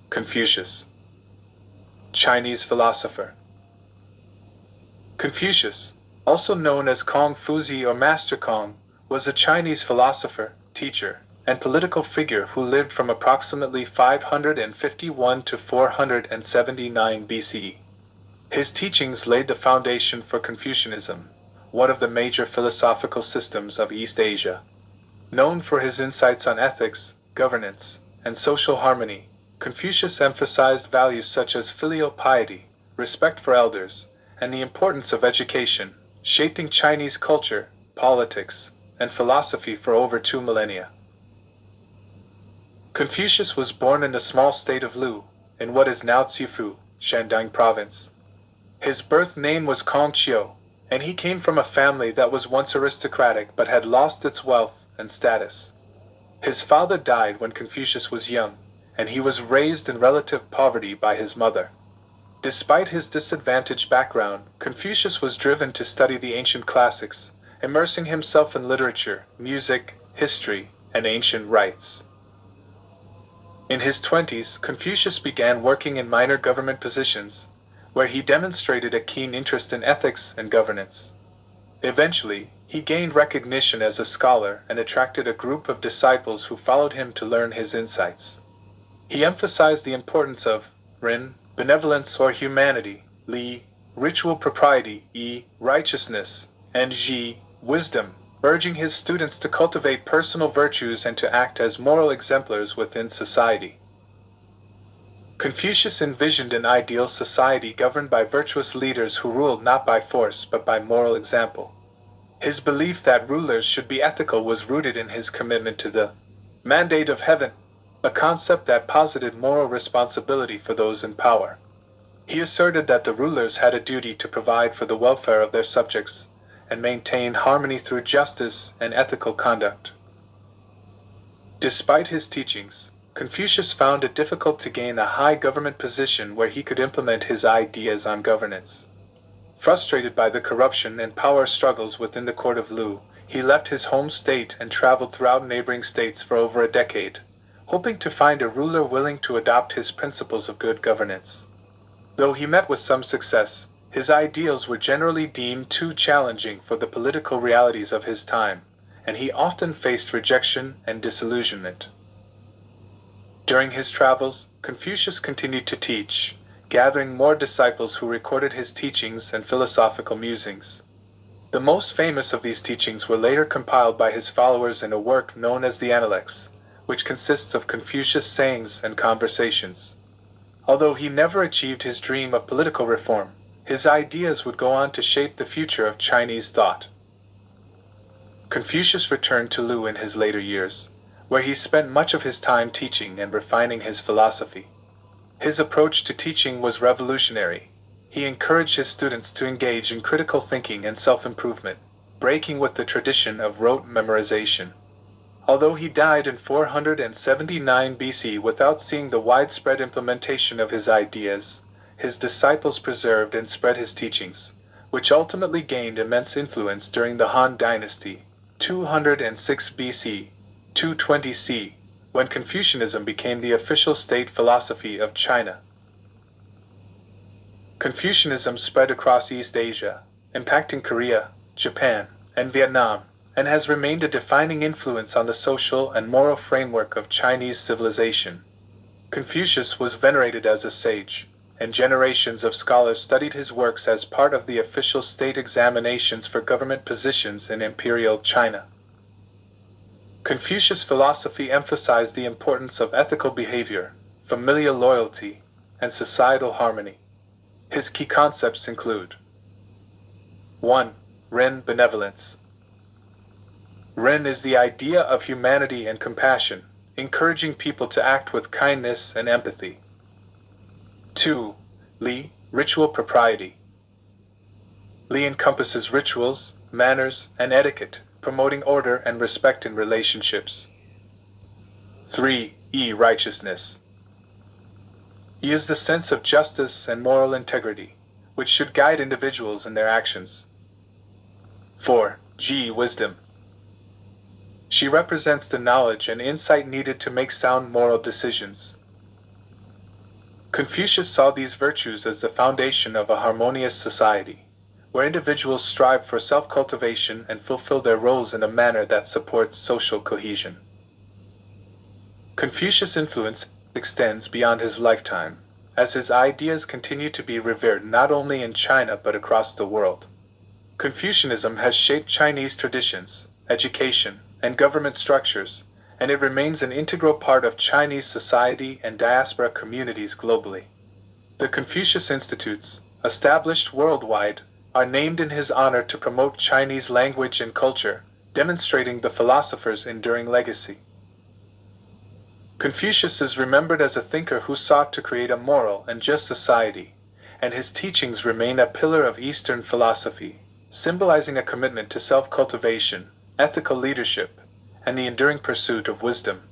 Confucius. Chinese philosopher. Confucius, also known as Kong Qiu or Master Kong, was a Chinese philosopher, teacher, and political figure who lived from approximately 551 to 479 BCE. His teachings laid the foundation for Confucianism, one of the major philosophical systems of East Asia. Known for his insights on ethics, governance, and social harmony, Confucius emphasized values such as filial piety, respect for elders, and the importance of education, shaping Chinese culture, politics, and philosophy for over 2 millennia. Confucius was born in the small state of Lu, in what is now Qufu, Shandong province. His birth name was Kong Qiu, and he came from a family that was once aristocratic but had lost its wealth and status. His father died when Confucius was young, and he was raised in relative poverty by his mother. Despite his disadvantaged background, Confucius was driven to study the ancient classics, immersing himself in literature, music, history, and ancient rites. In his 20s, Confucius began working in minor government positions, where he demonstrated a keen interest in ethics and governance. Eventually, he gained recognition as a scholar and attracted a group of disciples who followed him to learn his insights. He emphasized the importance of ren, benevolence or humanity, li, ritual propriety, yi, righteousness, and ji, wisdom, urging his students to cultivate personal virtues and to act as moral exemplars within society. Confucius envisioned an ideal society governed by virtuous leaders who ruled not by force but by moral example. His belief that rulers should be ethical was rooted in his commitment to the mandate of heaven, a concept that posited moral responsibility for those in power. He asserted that the rulers had a duty to provide for the welfare of their subjects and maintain harmony through justice and ethical conduct. Despite his teachings, Confucius found it difficult to gain a high government position where he could implement his ideas on governance. Frustrated by the corruption and power struggles within the court of Lu, he left his home state and traveled throughout neighboring states for over a decade, hoping to find a ruler willing to adopt his principles of good governance. Though he met with some success, his ideals were generally deemed too challenging for the political realities of his time, and he often faced rejection and disillusionment. During his travels, Confucius continued to teach, gathering more disciples who recorded his teachings and philosophical musings. The most famous of these teachings were later compiled by his followers in a work known as the Analects, which consists of Confucius' sayings and conversations. Although he never achieved his dream of political reform, his ideas would go on to shape the future of Chinese thought. Confucius returned to Lu in his later years, where he spent much of his time teaching and refining his philosophy. His approach to teaching was revolutionary. He encouraged his students to engage in critical thinking and self-improvement, breaking with the tradition of rote memorization. Although he died in 479 BC without seeing the widespread implementation of his ideas, his disciples preserved and spread his teachings, which ultimately gained immense influence during the Han Dynasty, 206 BC, 220 C, when Confucianism became the official state philosophy of China. Confucianism spread across East Asia, impacting Korea, Japan, and Vietnam, and has remained a defining influence on the social and moral framework of Chinese civilization. Confucius was venerated as a sage, and generations of scholars studied his works as part of the official state examinations for government positions in imperial China. Confucius' philosophy emphasized the importance of ethical behavior, familial loyalty, and societal harmony. His key concepts include 1. Ren benevolence. Ren is the idea of humanity and compassion, encouraging people to act with kindness and empathy. 2. Li, ritual propriety. Li encompasses rituals, manners, and etiquette, promoting order and respect in relationships. 3. Yi, righteousness. Yi is the sense of justice and moral integrity, which should guide individuals in their actions. 4. Ji, wisdom. She represents the knowledge and insight needed to make sound moral decisions. Confucius saw these virtues as the foundation of a harmonious society, where individuals strive for self-cultivation and fulfill their roles in a manner that supports social cohesion. Confucius' influence extends beyond his lifetime, as his ideas continue to be revered not only in China but across the world. Confucianism has shaped Chinese traditions, education, and government structures, and it remains an integral part of Chinese society and diaspora communities globally. The Confucius Institutes, established worldwide, are named in his honor to promote Chinese language and culture, demonstrating the philosopher's enduring legacy. Confucius is remembered as a thinker who sought to create a moral and just society, and his teachings remain a pillar of Eastern philosophy, symbolizing a commitment to self-cultivation, ethical leadership, and the enduring pursuit of wisdom.